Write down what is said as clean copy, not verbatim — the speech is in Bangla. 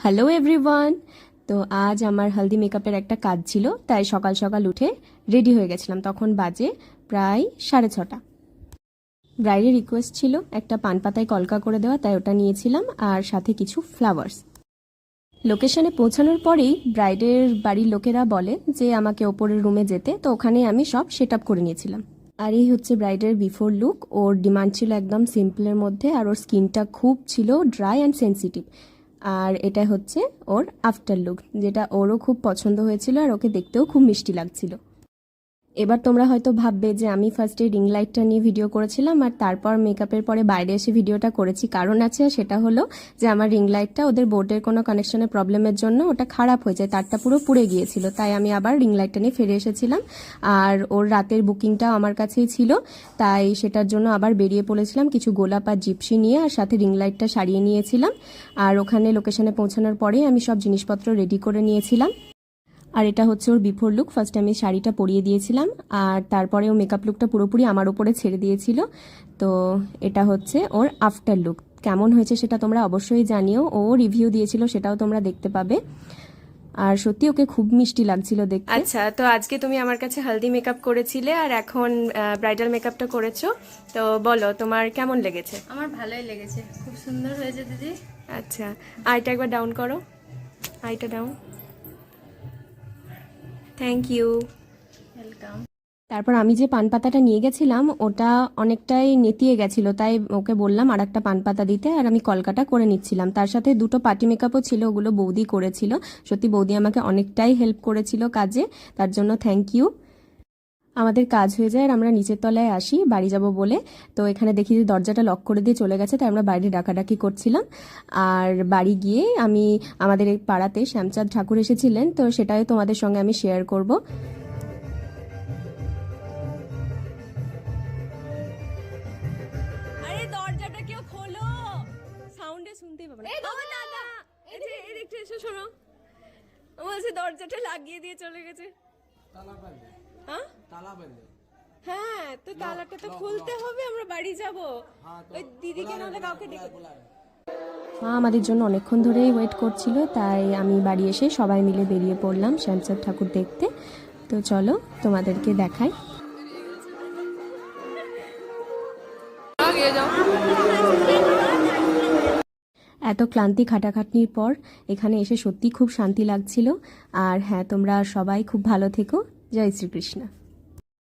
Hello everyone. তো আজ আমার হলদি মেকআপের একটা কাজ ছিল, তাই সকাল সকাল উঠে রেডি হয়ে গেছিলাম। তখন বাজে প্রায় 6:30। ব্রাইডের রিকোয়েস্ট ছিল একটা পান পাতায় কলকা করে দেওয়া, তাই ওটা নিয়েছিলাম আর সাথে কিছু ফ্লাওয়ার্স। লোকেশনে পৌঁছানোর পরেই ব্রাইডের বাড়ির লোকেরা বলে যে আমাকে ওপরের রুমে যেতে, তো ওখানে আমি সব সেট আপ করে নিয়েছিলাম। আর এই হচ্ছে ব্রাইডের বিফোর লুক। ওর ডিমান্ড ছিল একদম সিম্পলের মধ্যে, আর ওর স্কিনটা খুব ছিল ড্রাই অ্যান্ড সেন্সিটিভ। আর এটা হচ্ছে ওর আফটার লুক, যেটা ওরও খুব পছন্দ হয়েছিল আর ওকে দেখতেও খুব মিষ্টি লাগছিল। এবার তোমরা হয়তো ভাববে যে আমি ফার্স্টে রিং লাইটটা নিয়ে ভিডিও করেছিলাম আর তারপর মেকআপের পরে বাইরে এসে ভিডিওটা করেছি। কারণ আছে, সেটা হলো যে আমার রিং লাইটটা ওদের বোর্ডের কোনো কানেকশনের প্রবলেমের জন্য ওটা খারাপ হয়ে যায়, তারটা পুরো পুড়ে গিয়েছিল, তাই আমি আবার রিং লাইটটা নিয়ে ফিরে এসেছিলাম। আর ওর রাতের বুকিংটাও আমার কাছেই ছিল, তাই সেটার জন্য আবার বেরিয়ে পড়েছিলাম কিছু গোলাপ আর জিপসি নিয়ে, আর সাথে রিং লাইটটা সারিয়ে নিয়েছিলাম। আর ওখানে লোকেশনে পৌঁছানোর পরেই আমি সব জিনিসপত্র রেডি করে নিয়েছিলাম। আর এটা হচ্ছে ওর বিফোর লুক। ফার্স্টে আমি শাড়িটা পরিয়ে দিয়েছিলাম আর তারপরে ও মেকআপ লুকটা পুরোপুরি আমার উপরে ছেড়ে দিয়েছিল। তো এটা হচ্ছে ওর আফটার লুক। কেমন হয়েছে সেটা তোমরা অবশ্যই জানিও। ও রিভিউ দিয়েছিল, সেটাও তোমরা দেখতে পাবে। আর সত্যি ওকে খুব মিষ্টি লাগছিল দেখতে। আচ্ছা, তো আজকে তুমি আমার কাছে হলদি মেকআপ করেছিলে আর এখন ব্রাইডাল মেকআপটা করেছো, তো বলো তোমার কেমন লেগেছে? আমার ভালোই লেগেছে, খুব সুন্দর হয়েছে দিদি। আচ্ছা, আইটা একবার ডাউন করো, আইটা ডাউন। Thank you, welcome. তারপর আমি যে পান পাতাটা নিয়ে গেছিলাম ওটা অনেকটাই নেতিয়ে গেছিল, তাই ওকে বললাম আর একটা পান পাতা দিতে, আর আমি কলকাটা করে নিচ্ছিলাম। তার সাথে দুটো পার্টি মেকআপও ছিল, ওগুলো বৌদি করেছিল। সত্যি বৌদি আমাকে অনেকটাই হেল্প করেছিল কাজে, তার জন্য থ্যাংক ইউ। আমাদের কাজ হয়ে যায় আর আমরা নিচের তলায় আসি বাড়ি যাব বলে। তো এখানে দেখি যে দরজাটা লক করে দিয়ে চলে গেছে, তাই আমরা বাইরে ডাকাডাকি করছিলাম। আর বাড়ি গিয়ে আমি আমাদের এই পাড়াতে শ্যামচাঁদ ঠাকুর এসেছিলেন, তো সেটাই তোমাদের সঙ্গে আমি শেয়ার করব। দরজাটা কেউ খোলো, সাউন্ডে শুনতেই পাবে না। দাদা এই যে এদিকটা এসে শোনো, বলছে দরজাটা লাগিয়ে দিয়ে চলে গেছে। তালা বাঁধে? হ্যাঁ তালা বাঁধে। হ্যাঁ, তো তালাটা তো খুলতে হবে, আমরা বাড়ি যাব। ওই দিদিকে নাহলে কাউকে ডেকে। মা আমাদের জন্য অনেকক্ষণ ধরেই ওয়েট করছিল, তাই আমি বাড়ি এসে সবাই মিলে বেরিয়ে পড়লাম শ্যামচাঁদ ঠাকুর দেখতে। তো চলো তোমাদেরকে দেখাই। এত ক্লান্তি খাটাখাটনির পর এখানে এসে সত্যি খুব শান্তি লাগছিল। আর হ্যাঁ, তোমরা সবাই খুব ভালো থেকো। জয় শ্রীকৃষ্ণ।